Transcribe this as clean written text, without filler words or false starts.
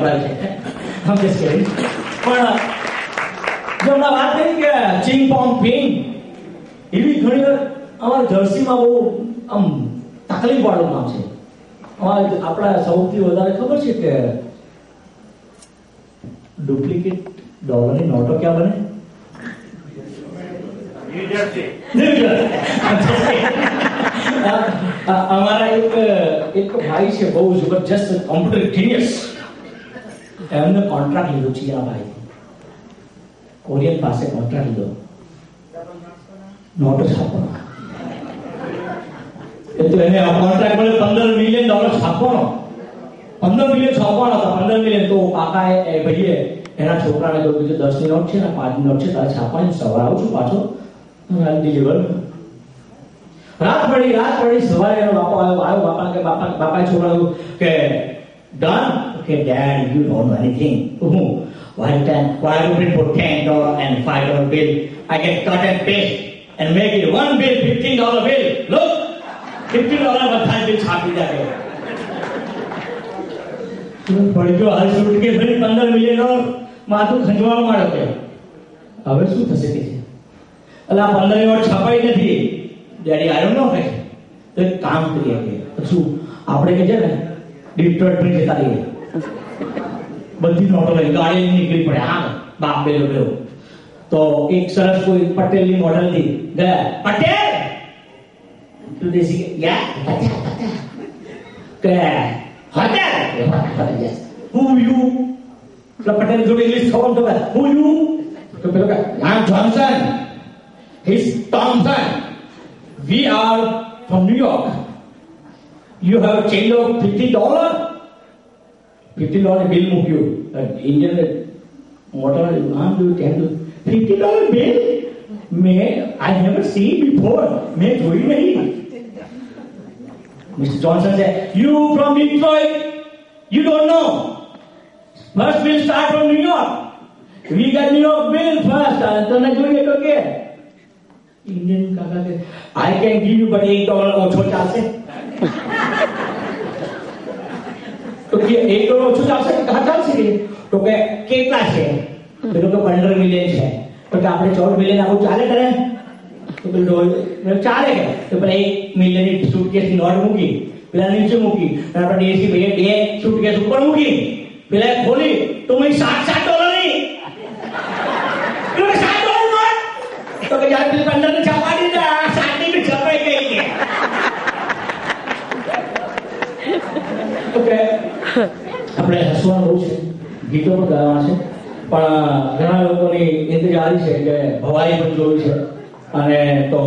વપરાય છે. પણ જો હમણાં વાત કરી કે ચિંગ પોંગ પિંગ, એવી ઘણી વાર અમારા જર્સીમાં બહુ આમ તકલીફ વાળું નામ છે. આપણા સૌથી વધારે ખબર છે કે ડુપ્લિકેટ ડોલરની નોટો ક્યાં બને? અમારા એક ભાઈ છે, બહુ જબરજસ્ત કોમ્પ્યુટર જીનિયસ. એમને કોન્ટ્રાક્ટ લીધો છે આ ભાઈ, કોરિયન પાસે કોન્ટ્રાક્ટ લીધો નોટો છાપવાનો. તો એને કોન્ટ્રાક્ટ મળે $15 મિલિયન છાપવાનો. 15 મિલિયન છાપવાનો હતો. 15 મિલિયન તો કાકાએ ભાઈએ એના છોકરાને તો બીજું 10 ની નોટ છે ને 5 ની નોટ છે, તારે છાપવાની. સવારે આવું છું પાછો ડિલિવર. રાત પડી સવારે એનો બાપો આવ્યો. બાપાએ છોકરાને કે ડન કે dad you don't know anything. Why you print for $10 and $5 bill? I can cut and paste and make it one bill, $15 bill. Look, $15 બધા બિલ છાપી દે. પડી ગયો હાલ છૂટ કે ફરી $15 મિલિયન માથું ખંજવાળવા માંડ્યો કે હવે શું થશે કે છે. એટલે આ 15 નોટ છપાઈ નથી ડેડી, આયો નો કે તો એક કામ કરીએ કે શું આપણે કે છે ને ડિસ્ટ્રોઇડ પ્રિન્ટ જતા રહીએ, બધી નોટો લઈ ગાડી નીકળી પડે. હા બાપ બેલો તો એક સરસ કોઈ પટેલની મોડલથી ગયા. પટેલ તું દેસી યા કે હોટેલ who you? પેલા પટેલ જોડે ઇંગ્લિશ ખબર તો who you? તો પેલો કે I'm Johnson, he's Thompson, we are from New York. You have a change of $50? $50 bill મૂક્યું. Indian motor આમ જોયું તેમ જોયું. $50 bill I never seen before. મેં જોઈ નહીં. Mr. Johnson said, you from Detroit, you don't know. First we'll start from New York. We got New York bill first. તને જોઈએ તો કે Indian કાકા કે I can give you but $8 ઓછો ચાલશે. તો કે $1 ઓછું ચાલશે કે કहाँ ચાલશે તો કે કેટલા છે તો 15 મિલિયન છે તો કે આપણે 14 મિલિયન આવું ચાલે કરે તો પેલો ચાલે કે તો પેલા 1 મિલિયનની સુટકેસની નોટ મૂકી, પેલા નીચે મૂકી, આપણે દેશી ભાઈએ 2 સુટકેસ ઉપર મૂકી, પેલા ખોલી તો મને $7 ની પેલો $7 નોટ તો કે યાર પેલી 15 ને છાપા દીધા, 7 ની છપાઈ ગઈ કે ઓકે. આપણે હસવાનું બહુ છે, ગીતો પણ ગાવાના છે, પણ ઘણા લોકોની ઇંતજારી છે કે ભવાઈ પણ જોયું છે અને તો